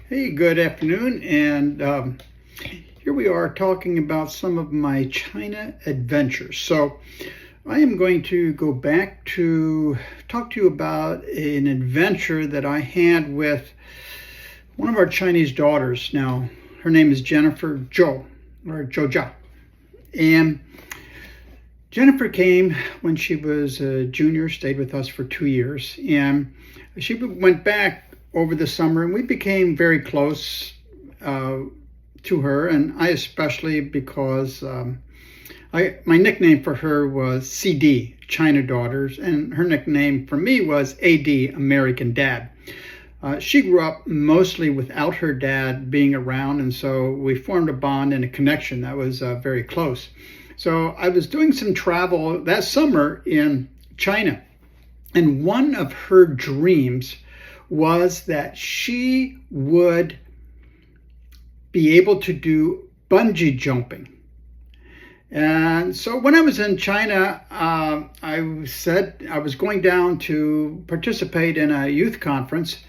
Hey, good afternoon, and here we are talking about some of my China adventures. So I am going to go back to talk to you about an adventure that I had with one of our Chinese daughters. Now, her name is Jennifer Zhou, or Zhou. And Jennifer came when she was a junior, stayed with us for 2 years, and she went back over the summer, and we became very close to her, and I especially because my nickname for her was CD, China Daughters, and her nickname for me was AD, American Dad. She grew up mostly without her dad being around, and so we formed a bond and a connection that was very close. So I was doing some travel that summer in China, and one of her dreams was that she would be able to do bungee jumping. And so when I was in China, I said I was going down to participate in a youth conference.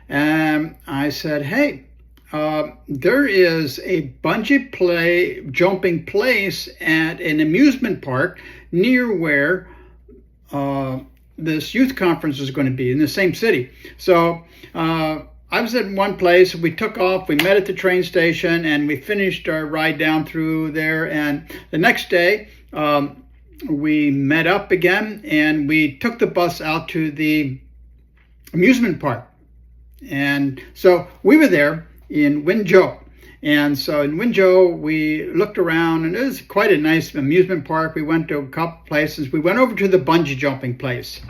And I said, hey, there is a bungee jumping place at an amusement park near where this youth conference is going to be in the same city. So I was at one place, we took off, we met at the train station, and we finished our ride down through there. And the next day, we met up again, and we took the bus out to the amusement park. And so we were there in Wenzhou. And so in Wenzhou, we looked around, and it was quite a nice amusement park. We went to a couple places. We went over to the bungee jumping place.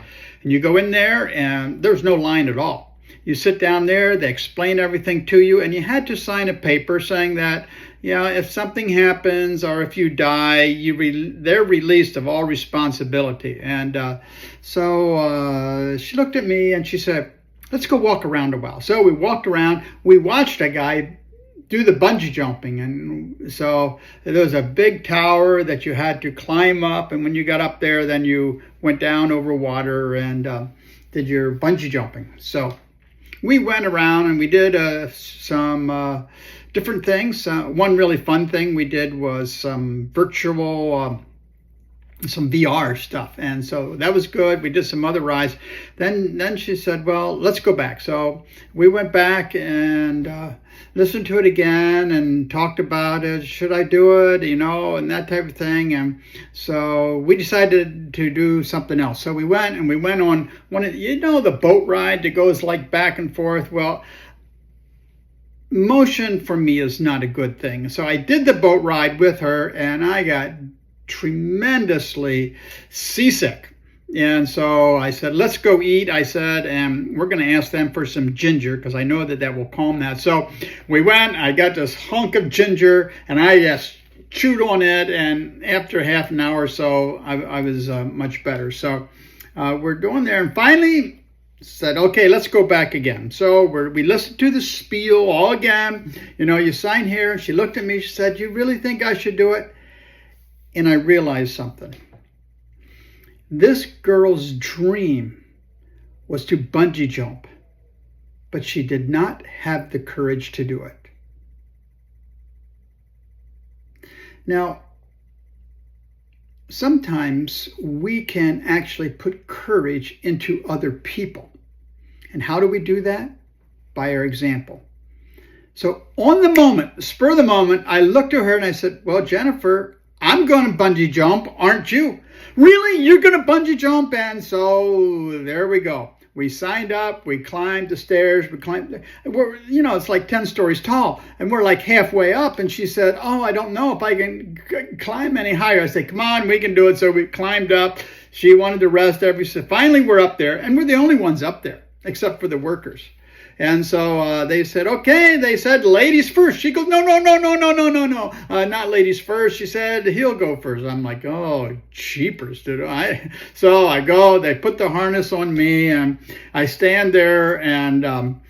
And you go in there, and there's no line at all. You sit down there, they explain everything to you, and you had to sign a paper saying that, if something happens or if you die, they're released of all responsibility. And so she looked at me, and she said, let's go walk around a while. So we walked around. We watched a guy do the bungee jumping, and so there was a big tower that you had to climb up, and when you got up there, then you went down over water and did your bungee jumping. So we went around and we did some different things. One really fun thing we did was some virtual some VR stuff, and so that was good. We did some other rides. Then she said, well, let's go back. So we went back and listened to it again and talked about it. Should I do it, and that type of thing. And so we decided to do something else. So we went on one of, the boat ride that goes like back and forth. Well, motion for me is not a good thing. So I did the boat ride with her, and I got tremendously seasick. And so I said, let's go eat. I said, and we're going to ask them for some ginger because I know that will calm that. So we went, I got this hunk of ginger, and I just chewed on it. And after half an hour or so, I was much better. So we're going there, and finally said, okay, let's go back again. So we listened to the spiel all again. You sign here. She looked at me. She said, you really think I should do it? And I realized something. This girl's dream was to bungee jump, but she did not have the courage to do it. Now, sometimes we can actually put courage into other people. And how do we do that? By our example. So on the moment, the spur of the moment, I looked at her and I said, well, Jennifer, I'm going to bungee jump, aren't you? Really? You're going to bungee jump? And so there we go. We signed up, we climbed the stairs, it's like 10 stories tall, and we're like halfway up, and she said, oh, I don't know if I can climb any higher. I said, come on, we can do it. So we climbed up. She wanted to rest finally we're up there, and we're the only ones up there, except for the workers. And so they said, okay. They said, ladies first. She goes, no, not ladies first. She said, he'll go first. I'm like, oh, cheapers, dude. So I go, they put the harness on me, and I stand there, and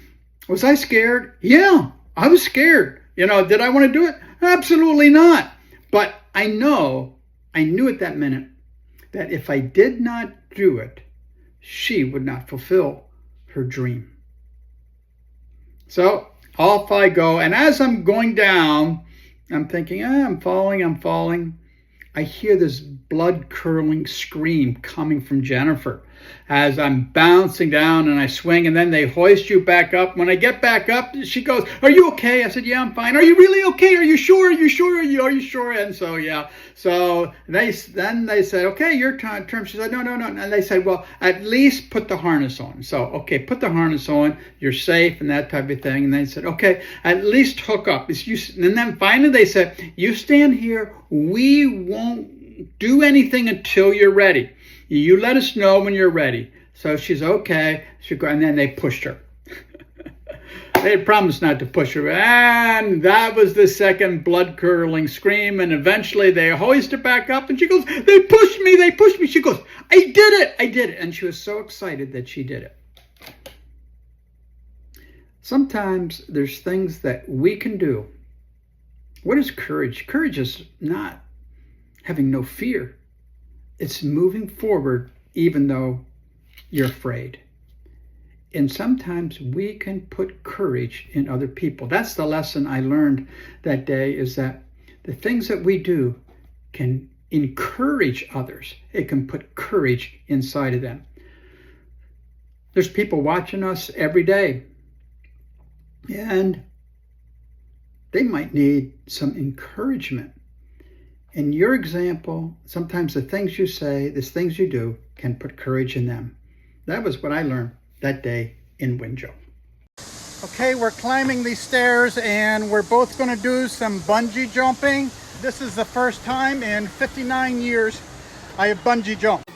was I scared? Yeah, I was scared. Did I want to do it? Absolutely not. But I knew at that minute that if I did not do it, she would not fulfill her dream. So Off I go. And as I'm going down, I'm thinking, I'm falling. I hear this blood-curdling scream coming from Jennifer as I'm bouncing down and I swing, and then they hoist you back up. When I get back up, she goes, "Are you okay?" I said, "Yeah, I'm fine." "Are you really okay? Are you sure? Are you sure? Are you sure?" And so, yeah. So they said, "Okay, your turn." She said, "No. And they said, "Well, at least put the harness on." So, okay, put the harness on. You're safe and that type of thing. And they said, "Okay, at least hook up." And then finally they said, "You stand here. We won't do anything until you're ready. You let us know when you're ready." So she's okay. And then they pushed her. They had promised not to push her. And that was the second blood-curdling scream. And eventually they hoist her back up. And she goes, they pushed me. She goes, I did it. And she was so excited that she did it. Sometimes there's things that we can do. What is courage? Courage is not having no fear. It's moving forward even though you're afraid. And sometimes we can put courage in other people. That's the lesson I learned that day, is that the things that we do can encourage others. It can put courage inside of them. There's people watching us every day, and they might need some encouragement. In your example, sometimes the things you say, the things you do, can put courage in them. That was what I learned that day in Wenzhou. Okay, we're climbing these stairs and we're both going to do some bungee jumping. This is the first time in 59 years I have bungee jumped.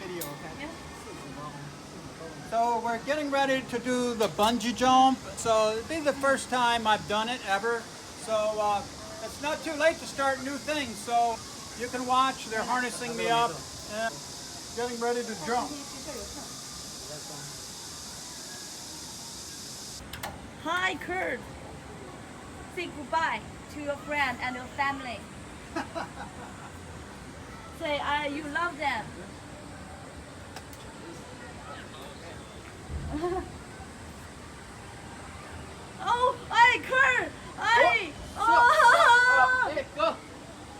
So we're getting ready to do the bungee jump. So it'll be the first time I've done it ever. So it's not too late to start new things. So you can watch, they're harnessing me up and getting ready to jump. Hi, Kurt. Say goodbye to your friend and your family. Say you love them. Oh, hey, Kurt. Hey. Oh. Hey, go.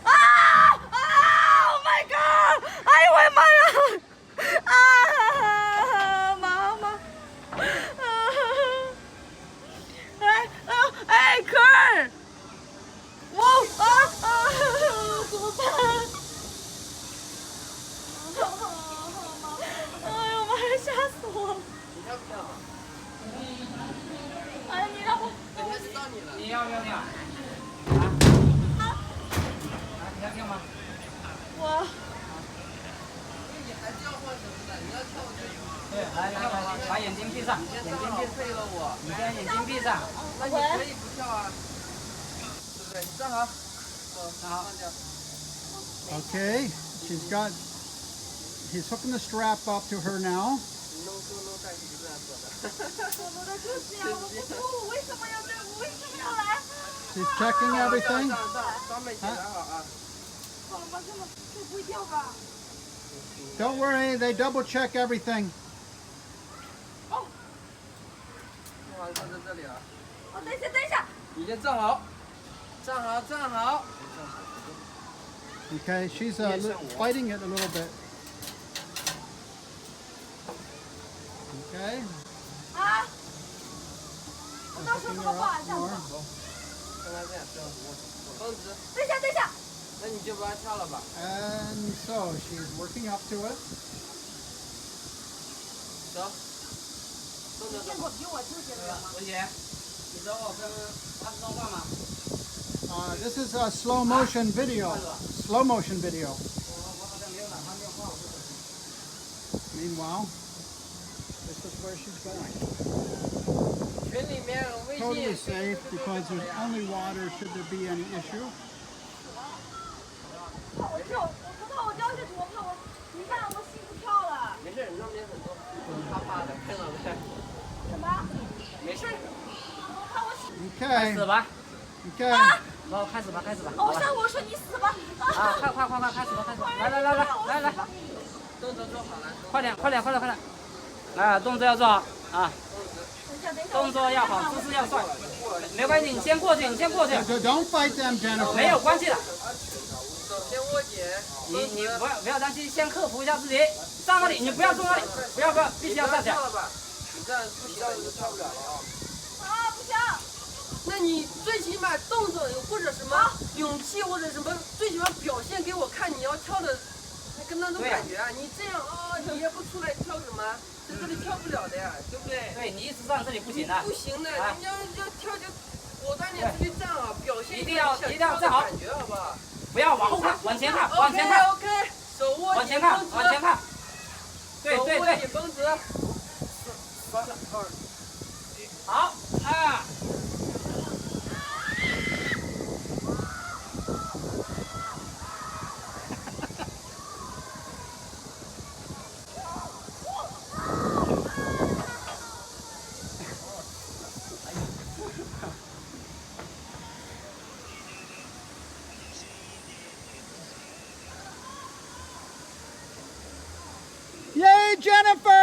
Ah! Oh my God! Ay, wey my Ah, Mama. Hey, Kurt! Whoa! 怎么办？哎呦妈呀，吓死我了！你要不要？哎，你让我，人家知道你了。你要不要跳？你要跳吗？我。你还是要换绳子的，你要跳就行。对，来，把眼睛闭上，你先正好配合我。你先眼睛闭上。那你可以不跳啊，对不对？你站好，站好，放掉。Okay, he's hooking the strap up to her now. 你弄带是这样做的。我的就是呀，我不哭，我为什么要这？我为什么要来？ She's checking everything. 装备检查好啊。好了吧，这不会掉吧？ Don't worry, they double check everything. 哦，不好，放在这里啊。哦，等一下。你先站好，站好。 Okay, she's fighting it a little bit. Okay. 啊！我到时候怎么办？这样子。跟他这样，绷直。等一下。那你就不要跳了吧。 And so she's working up to it. 走，动着走。见过比我纠结的人吗？文杰，你找我跟他说话吗？ This is a slow motion video. Slow motion video. 我好像没有打他电话。 Meanwhile, this is where she's going. 群里面微信。 Totally safe because there's only water should there be any issue. 怕我跳，我怕我掉下去，我怕我，你看我心不跳了。没事，那边很多怕的，看到没？什么？没事。我怕我死。Okay. 死吧。 Okay. 好，开始吧。我想我说你死吧。啊，快，开始吧。来，动作做好了。快点。来，动作要做好啊。等一下，下，等一下。动作要好，姿势要帅。没关系，你先过去，你先过去， Don't fight them, Jennifer. 没有关系的。首先握紧，你不要担心，先克服一下自己。上那里，你不要坐那里，不要，必须要站起来。跳了吧？你这样不行，你就跳不了了啊。啊，不行。那你最起码动作或者什么勇气或者什么，最起码表现给我看，你要跳的跟那种感觉啊！你这样啊，你也不出来跳什么，在这里跳不了的呀，对不对？对你一直站这里不行的。不行的，你要跳就果断点出去站啊，表现一定要站好，感觉好不好？不要往后看，往前看，往前看。OK， 手握往前看，往前看。对对手握对。紧绷直。好啊。Yay, Jennifer!